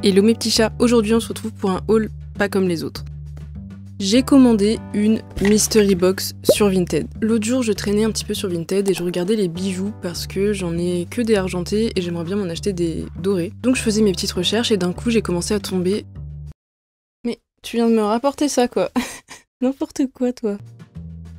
Hello mes petits chats, aujourd'hui on se retrouve pour un haul pas comme les autres. J'ai commandé une mystery box sur Vinted. L'autre jour je traînais un petit peu sur Vinted et je regardais les bijoux parce que j'en ai que des argentés et j'aimerais bien m'en acheter des dorés. Donc je faisais mes petites recherches et d'un coup j'ai commencé à tomber... Mais tu viens de me rapporter ça quoi. N'importe quoi toi.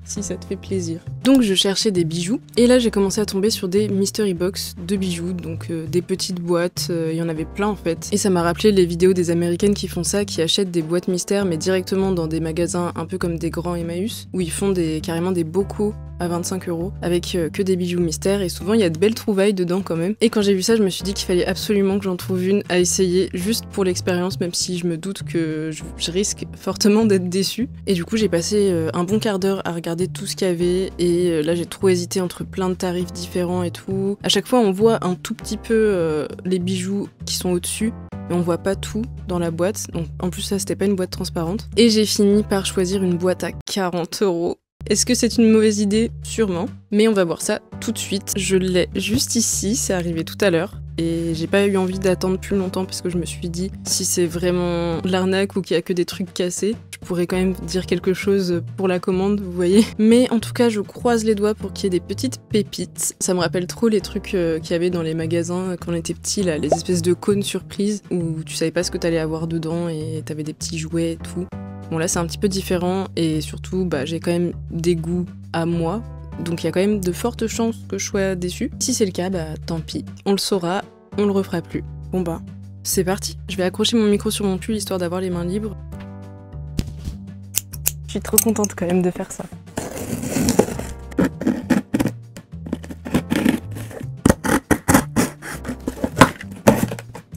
Si ça te fait plaisir. Donc je cherchais des bijoux et là j'ai commencé à tomber sur des mystery box de bijoux, donc des petites boîtes, il y en avait plein en fait. Et ça m'a rappelé les vidéos des américaines qui font ça, qui achètent des boîtes mystères mais directement dans des magasins un peu comme des grands Emmaüs, où ils font carrément des bocaux à 25 € avec que des bijoux mystères et souvent il y a de belles trouvailles dedans quand même. Et quand j'ai vu ça je me suis dit qu'il fallait absolument que j'en trouve une à essayer juste pour l'expérience, même si je me doute que je risque fortement d'être déçue. Et du coup j'ai passé un bon quart d'heure à regarder tout ce qu'il y avait et là j'ai trop hésité entre plein de tarifs différents et tout. À chaque fois on voit un tout petit peu les bijoux qui sont au-dessus, mais on voit pas tout dans la boîte. Donc en plus ça c'était pas une boîte transparente. Et j'ai fini par choisir une boîte à 40 €. Est-ce que c'est une mauvaise idée? Sûrement. Mais on va voir ça tout de suite. Je l'ai juste ici, c'est arrivé tout à l'heure. Et j'ai pas eu envie d'attendre plus longtemps parce que je me suis dit, si c'est vraiment l'arnaque ou qu'il y a que des trucs cassés, je pourrais quand même dire quelque chose pour la commande, vous voyez. Mais en tout cas, je croise les doigts pour qu'il y ait des petites pépites. Ça me rappelle trop les trucs qu'il y avait dans les magasins quand on était petits, là, les espèces de cônes surprises où tu savais pas ce que t'allais avoir dedans et t'avais des petits jouets et tout. Bon là c'est un petit peu différent et surtout j'ai quand même des goûts à moi, donc il y a quand même de fortes chances que je sois déçue. Si c'est le cas, tant pis, on le saura, on le refera plus. Bon c'est parti. Je vais accrocher mon micro sur mon pull histoire d'avoir les mains libres. Je suis trop contente quand même de faire ça.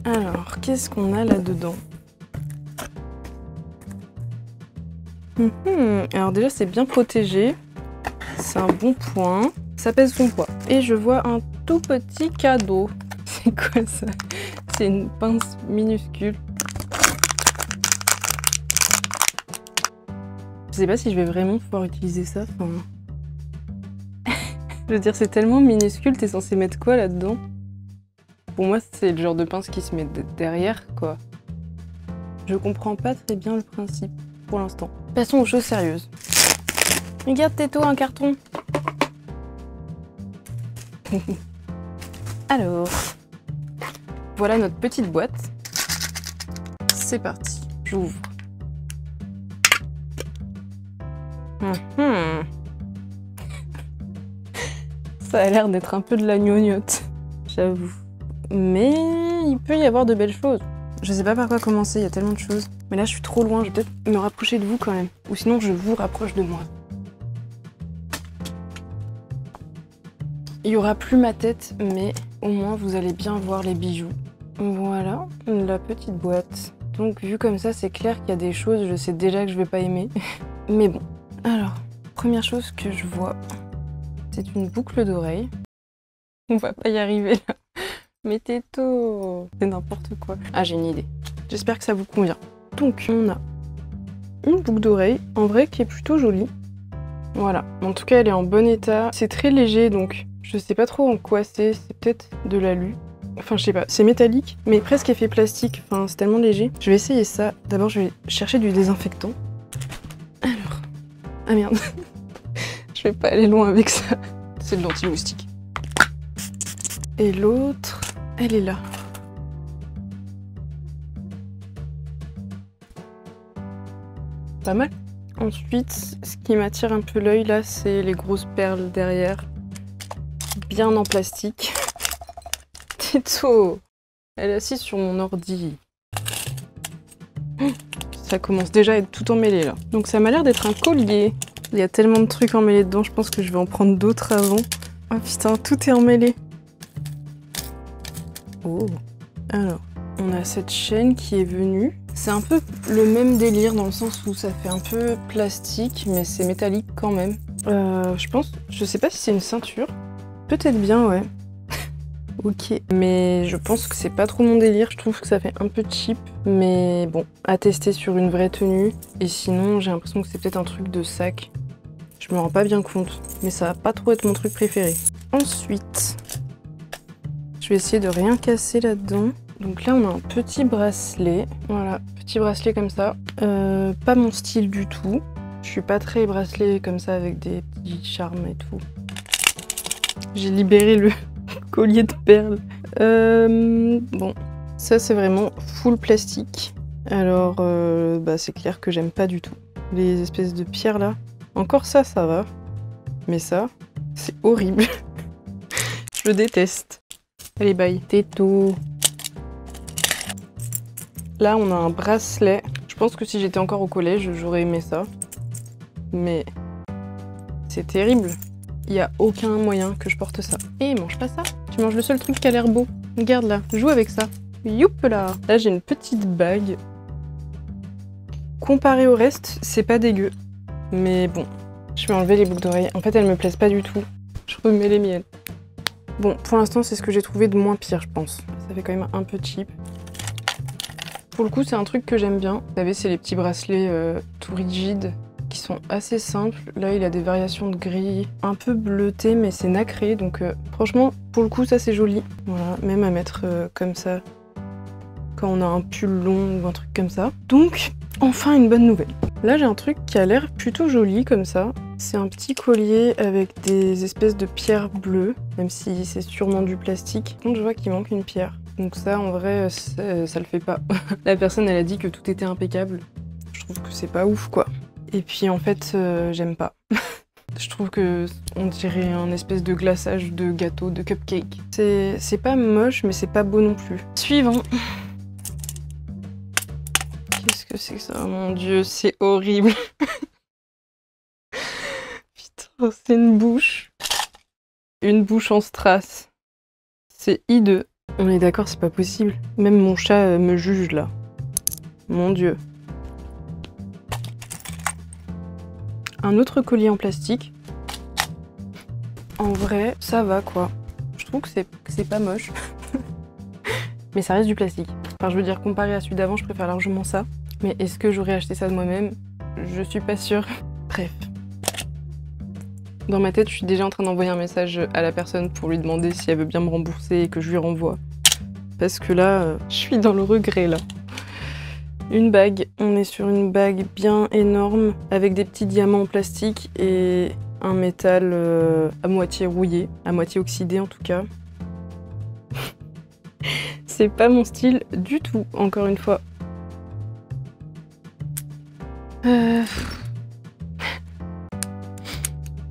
Alors, qu'est-ce qu'on a là-dedans ? Alors déjà c'est bien protégé, c'est un bon point, ça pèse son poids. Et je vois un tout petit cadeau. C'est quoi ça? C'est une pince minuscule. Je sais pas si je vais vraiment pouvoir utiliser ça. Je veux dire c'est tellement minuscule, t'es censé mettre quoi là-dedans? Pour moi c'est le genre de pince qui se met derrière quoi. Je comprends pas très bien le principe. Pour l'instant. Passons aux choses sérieuses. Regarde Této, un carton. Alors, voilà notre petite boîte. C'est parti, j'ouvre. Ça a l'air d'être un peu de la gnognotte, j'avoue. Mais il peut y avoir de belles choses. Je sais pas par quoi commencer, il y a tellement de choses. Mais là, je suis trop loin, je vais peut-être me rapprocher de vous quand même. Ou sinon, je vous rapproche de moi. Il y aura plus ma tête, mais au moins, vous allez bien voir les bijoux. Voilà, la petite boîte. Donc, vu comme ça, c'est clair qu'il y a des choses, je sais déjà que je vais pas aimer. Mais bon. Alors, première chose que je vois, c'est une boucle d'oreille. On va pas y arriver là. Mais Této, c'est n'importe quoi. Ah, j'ai une idée. J'espère que ça vous convient. Donc, on a une boucle d'oreille, en vrai, qui est plutôt jolie. Voilà. En tout cas, elle est en bon état. C'est très léger, donc je sais pas trop en quoi c'est. C'est peut-être de l'alu. Enfin, je sais pas. C'est métallique, mais presque effet plastique. Enfin, c'est tellement léger. Je vais essayer ça. D'abord, je vais chercher du désinfectant. Alors... Ah merde. Je vais pas aller loin avec ça. C'est de l'anti-moustique. Et l'autre... Elle est là. Pas mal. Ensuite, ce qui m'attire un peu l'œil là, c'est les grosses perles derrière. Bien en plastique. Této! Elle est assise sur mon ordi. Ça commence déjà à être tout emmêlé là. Donc ça m'a l'air d'être un collier. Il y a tellement de trucs emmêlés dedans, je pense que je vais en prendre d'autres avant. Oh putain, tout est emmêlé. Oh. Alors, on a cette chaîne qui est venue. C'est un peu le même délire dans le sens où ça fait un peu plastique, mais c'est métallique quand même. Je pense, je sais pas si c'est une ceinture. Peut-être bien, ouais. Ok, mais je pense que c'est pas trop mon délire. Je trouve que ça fait un peu cheap, mais bon, à tester sur une vraie tenue. Et sinon, j'ai l'impression que c'est peut-être un truc de sac. Je me rends pas bien compte, mais ça va pas trop être mon truc préféré. Ensuite... Je vais essayer de rien casser là-dedans. Donc là on a un petit bracelet, voilà, petit bracelet comme ça. Pas mon style du tout. Je suis pas très bracelet comme ça avec des petits charmes et tout. J'ai libéré le collier de perles. Bon, ça c'est vraiment full plastique. Alors c'est clair que j'aime pas du tout. Les espèces de pierres là. Encore ça va. Mais ça, c'est horrible. Je le déteste. Allez bye. Této. Là on a un bracelet. Je pense que si j'étais encore au collège, j'aurais aimé ça. Mais c'est terrible. Il n'y a aucun moyen que je porte ça. Et mange pas ça. Tu manges le seul truc qui a l'air beau. Regarde là, joue avec ça. Youp là. Là j'ai une petite bague. Comparé au reste, c'est pas dégueu. Mais bon, je vais enlever les boucles d'oreilles. En fait, elles me plaisent pas du tout. Je remets les miennes. Bon, pour l'instant, c'est ce que j'ai trouvé de moins pire, je pense. Ça fait quand même un peu cheap. Pour le coup, c'est un truc que j'aime bien. Vous savez, c'est les petits bracelets tout rigides qui sont assez simples. Là, il a des variations de gris un peu bleutées, mais c'est nacré. Donc franchement, pour le coup, ça c'est joli. Voilà, même à mettre comme ça quand on a un pull long ou un truc comme ça. Donc, enfin une bonne nouvelle. Là, j'ai un truc qui a l'air plutôt joli comme ça. C'est un petit collier avec des espèces de pierres bleues, même si c'est sûrement du plastique. Donc, je vois qu'il manque une pierre. Donc ça, en vrai, ça le fait pas. La personne, elle a dit que tout était impeccable. Je trouve que c'est pas ouf, quoi. Et puis, en fait, j'aime pas. Je trouve que on dirait un espèce de glaçage de gâteau, de cupcake. C'est pas moche, mais c'est pas beau non plus. Suivant. Qu'est-ce que c'est que ça? Oh mon dieu, c'est horrible. Putain, c'est une bouche. Une bouche en strass. C'est hideux. On est d'accord, c'est pas possible. Même mon chat me juge là. Mon dieu. Un autre collier en plastique. En vrai, ça va quoi. Je trouve que c'est pas moche. Mais ça reste du plastique. Enfin, je veux dire, comparé à celui d'avant, je préfère largement ça. Mais est-ce que j'aurais acheté ça de moi-même? Je suis pas sûre. Bref. Dans ma tête, je suis déjà en train d'envoyer un message à la personne pour lui demander si elle veut bien me rembourser et que je lui renvoie. Parce que là, je suis dans le regret, là. Une bague. On est sur une bague bien énorme, avec des petits diamants en plastique et un métal à moitié rouillé, à moitié oxydé en tout cas. C'est pas mon style du tout, encore une fois.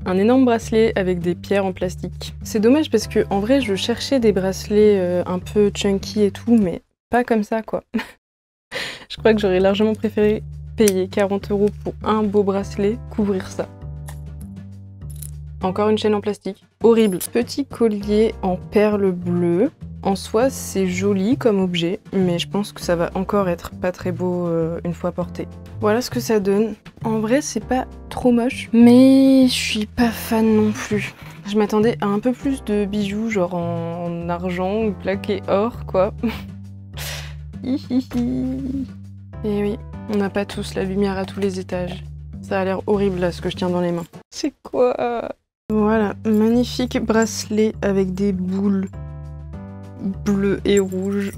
Un énorme bracelet avec des pierres en plastique. C'est dommage parce que en vrai je cherchais des bracelets un peu chunky et tout, mais pas comme ça quoi. Je crois que j'aurais largement préféré payer 40 € pour un beau bracelet, couvrir ça. Encore une chaîne en plastique. Horrible. Petit collier en perles bleues. En soi, c'est joli comme objet, mais je pense que ça va encore être pas très beau une fois porté. Voilà ce que ça donne. En vrai, c'est pas trop moche, mais je suis pas fan non plus. Je m'attendais à un peu plus de bijoux, genre en argent ou plaqué or, quoi. Hihihi. Et oui, on n'a pas tous la lumière à tous les étages. Ça a l'air horrible là, ce que je tiens dans les mains. C'est quoi? Voilà, magnifique bracelet avec des boules bleues et rouges.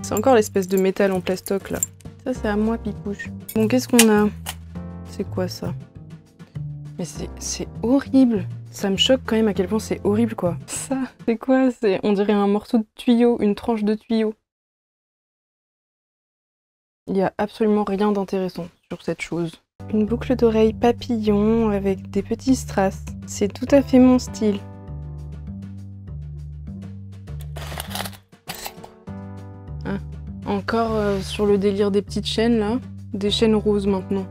C'est encore l'espèce de métal en plastoc là. Ça c'est à moi, Pipouche. Bon, qu'est-ce qu'on a? C'est quoi ça? Mais c'est horrible. Ça me choque quand même à quel point c'est horrible quoi. Ça, c'est quoi? On dirait un morceau de tuyau, une tranche de tuyau. Il n'y a absolument rien d'intéressant sur cette chose. Une boucle d'oreille papillon avec des petits strass. C'est tout à fait mon style. Ah, encore sur le délire des petites chaînes là. Des chaînes roses maintenant.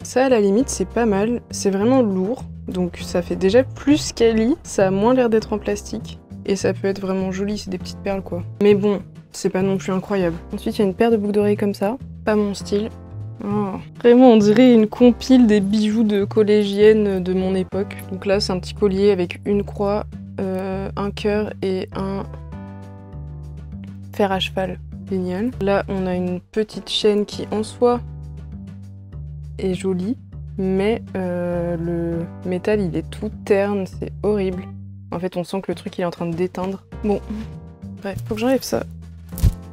Ça à la limite c'est pas mal. C'est vraiment lourd. Donc ça fait déjà plus quali. Ça a moins l'air d'être en plastique. Et ça peut être vraiment joli, c'est des petites perles quoi. Mais bon, c'est pas non plus incroyable. Ensuite, il y a une paire de boucles d'oreilles comme ça. Pas mon style. Oh. Vraiment, on dirait une compile des bijoux de collégienne de mon époque. Donc là, c'est un petit collier avec une croix, un cœur et un fer à cheval. Génial. Là, on a une petite chaîne qui, en soi, est jolie. Mais le métal, il est tout terne, c'est horrible. En fait, on sent que le truc il est en train de déteindre. Bon, bref, faut que j'enlève ça.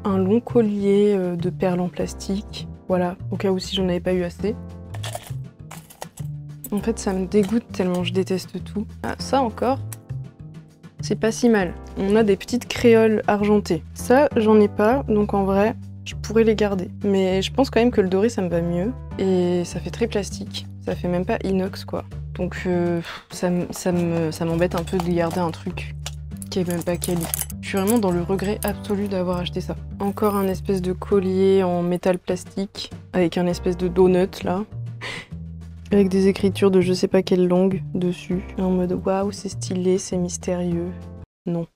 Un long collier de perles en plastique. Voilà, au cas où si j'en avais pas eu assez. En fait, ça me dégoûte tellement je déteste tout. Ah, ça encore, c'est pas si mal. On a des petites créoles argentées. Ça, j'en ai pas, donc en vrai, je pourrais les garder. Mais je pense quand même que le doré, ça me va mieux. Et ça fait très plastique. Ça fait même pas inox, quoi. Donc ça m'embête un peu de garder un truc qui est même pas quali. Je suis vraiment dans le regret absolu d'avoir acheté ça. Encore un espèce de collier en métal plastique, avec un espèce de donut, là. Avec des écritures de je sais pas quelle langue dessus. En mode waouh, c'est stylé, c'est mystérieux. Non.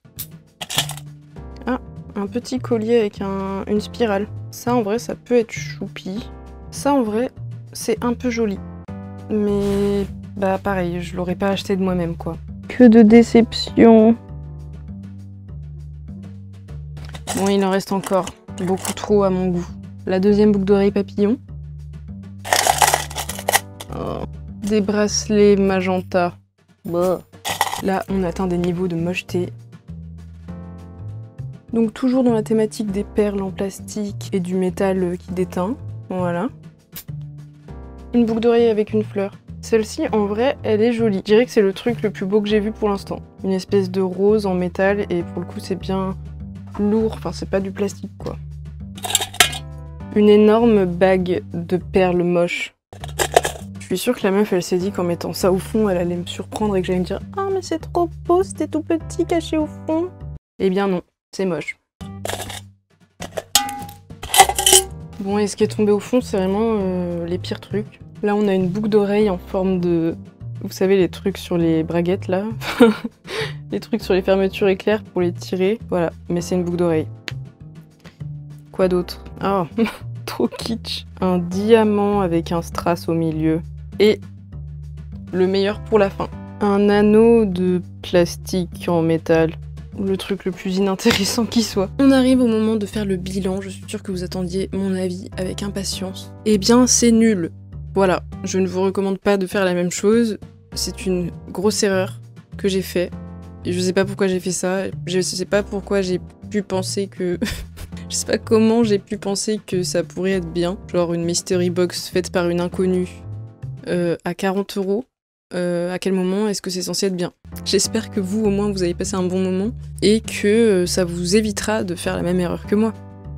Ah, un petit collier avec une spirale. Ça en vrai, ça peut être choupi. Ça en vrai, c'est un peu joli. Mais bah pareil, je l'aurais pas acheté de moi-même quoi. Que de déception. Bon, il en reste encore. Beaucoup trop à mon goût. La deuxième boucle d'oreille papillon. Oh. Des bracelets magenta. Bah. Là, on atteint des niveaux de mocheté. Donc toujours dans la thématique des perles en plastique et du métal qui déteint. Voilà. Une boucle d'oreille avec une fleur. Celle-ci, en vrai, elle est jolie. Je dirais que c'est le truc le plus beau que j'ai vu pour l'instant. Une espèce de rose en métal et pour le coup, c'est bien lourd. Enfin, c'est pas du plastique, quoi. Une énorme bague de perles moches. Je suis sûre que la meuf, elle s'est dit qu'en mettant ça au fond, elle allait me surprendre et que j'allais me dire « Ah, mais c'est trop beau, c'était tout petit caché au fond !» Eh bien non, c'est moche. Bon, et ce qui est tombé au fond, c'est vraiment les pires trucs. Là, on a une boucle d'oreille en forme de... Vous savez, les trucs sur les braguettes, là. Les trucs sur les fermetures éclairs pour les tirer. Voilà, mais c'est une boucle d'oreille. Quoi d'autre? Oh, trop kitsch. Un diamant avec un strass au milieu. Et le meilleur pour la fin. Un anneau de plastique en métal. Le truc le plus inintéressant qui soit. On arrive au moment de faire le bilan. Je suis sûre que vous attendiez mon avis avec impatience. Eh bien, c'est nul. Voilà, je ne vous recommande pas de faire la même chose. C'est une grosse erreur que j'ai fait. Et je sais pas pourquoi j'ai fait ça. Je sais pas pourquoi j'ai pu penser que... Je sais pas comment j'ai pu penser que ça pourrait être bien. Genre une mystery box faite par une inconnue à 40 €. À quel moment est-ce que c'est censé être bien? J'espère que vous, au moins, vous avez passé un bon moment et que ça vous évitera de faire la même erreur que moi.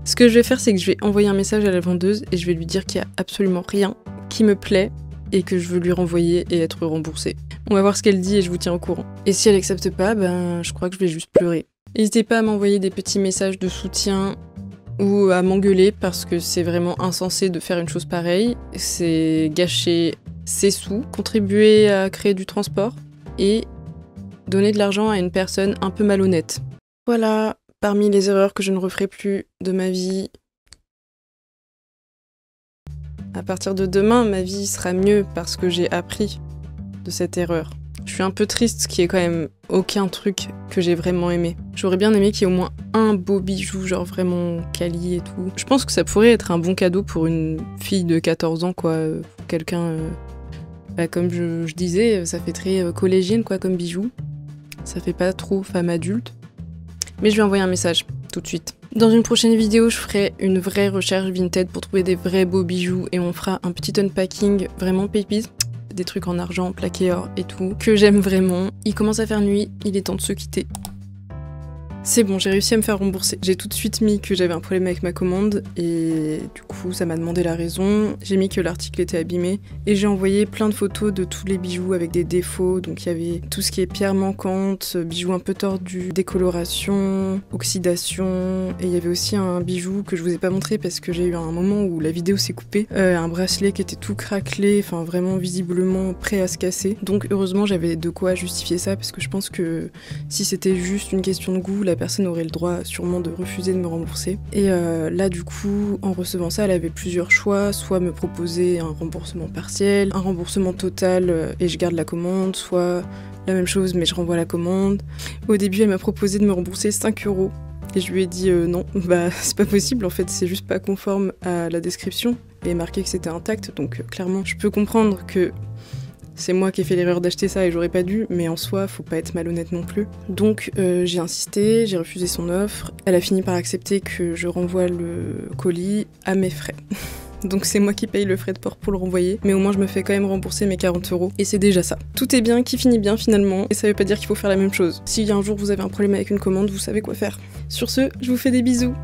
Ce que je vais faire, c'est que je vais envoyer un message à la vendeuse et je vais lui dire qu'il y a absolument rien qui me plaît et que je veux lui renvoyer et être remboursée. On va voir ce qu'elle dit et je vous tiens au courant. Et si elle accepte pas, ben je crois que je vais juste pleurer. N'hésitez pas à m'envoyer des petits messages de soutien ou à m'engueuler parce que c'est vraiment insensé de faire une chose pareille. C'est gâcher ses sous, contribuer à créer du transport et donner de l'argent à une personne un peu malhonnête. Voilà, parmi les erreurs que je ne referai plus de ma vie. À partir de demain, ma vie sera mieux parce que j'ai appris de cette erreur. Je suis un peu triste qu'il y ait quand même aucun truc que j'ai vraiment aimé. J'aurais bien aimé qu'il y ait au moins un beau bijou, genre vraiment quali et tout. Je pense que ça pourrait être un bon cadeau pour une fille de 14 ans, quoi. Pour quelqu'un, comme je disais, ça fait très collégienne, quoi, comme bijou. Ça fait pas trop femme adulte. Mais je vais envoyer un message tout de suite. Dans une prochaine vidéo, je ferai une vraie recherche Vinted pour trouver des vrais beaux bijoux et on fera un petit unpacking vraiment pépite. Des trucs en argent, plaqué or et tout, que j'aime vraiment. Il commence à faire nuit, il est temps de se quitter. C'est bon, j'ai réussi à me faire rembourser. J'ai tout de suite mis que j'avais un problème avec ma commande et du coup ça m'a demandé la raison. J'ai mis que l'article était abîmé et j'ai envoyé plein de photos de tous les bijoux avec des défauts. Donc il y avait tout ce qui est pierre manquante, bijoux un peu tordus, décoloration, oxydation. Et il y avait aussi un bijou que je vous ai pas montré parce que j'ai eu un moment où la vidéo s'est coupée. Un bracelet qui était tout craquelé, enfin vraiment visiblement prêt à se casser. Donc heureusement j'avais de quoi justifier ça parce que je pense que si c'était juste une question de goût, la personne aurait le droit sûrement de refuser de me rembourser. Et là du coup, en recevant ça, elle avait plusieurs choix, soit me proposer un remboursement partiel, un remboursement total et je garde la commande, soit la même chose mais je renvoie la commande. Au début, elle m'a proposé de me rembourser 5 € et je lui ai dit non, bah c'est pas possible en fait, c'est juste pas conforme à la description et marqué que c'était intact, donc clairement je peux comprendre que c'est moi qui ai fait l'erreur d'acheter ça et j'aurais pas dû, mais en soi, faut pas être malhonnête non plus. Donc j'ai insisté, j'ai refusé son offre, elle a fini par accepter que je renvoie le colis à mes frais. Donc c'est moi qui paye le frais de port pour le renvoyer, mais au moins je me fais quand même rembourser mes 40 €, et c'est déjà ça. Tout est bien qui finit bien finalement, et ça veut pas dire qu'il faut faire la même chose. Si un jour vous avez un problème avec une commande, vous savez quoi faire. Sur ce, je vous fais des bisous.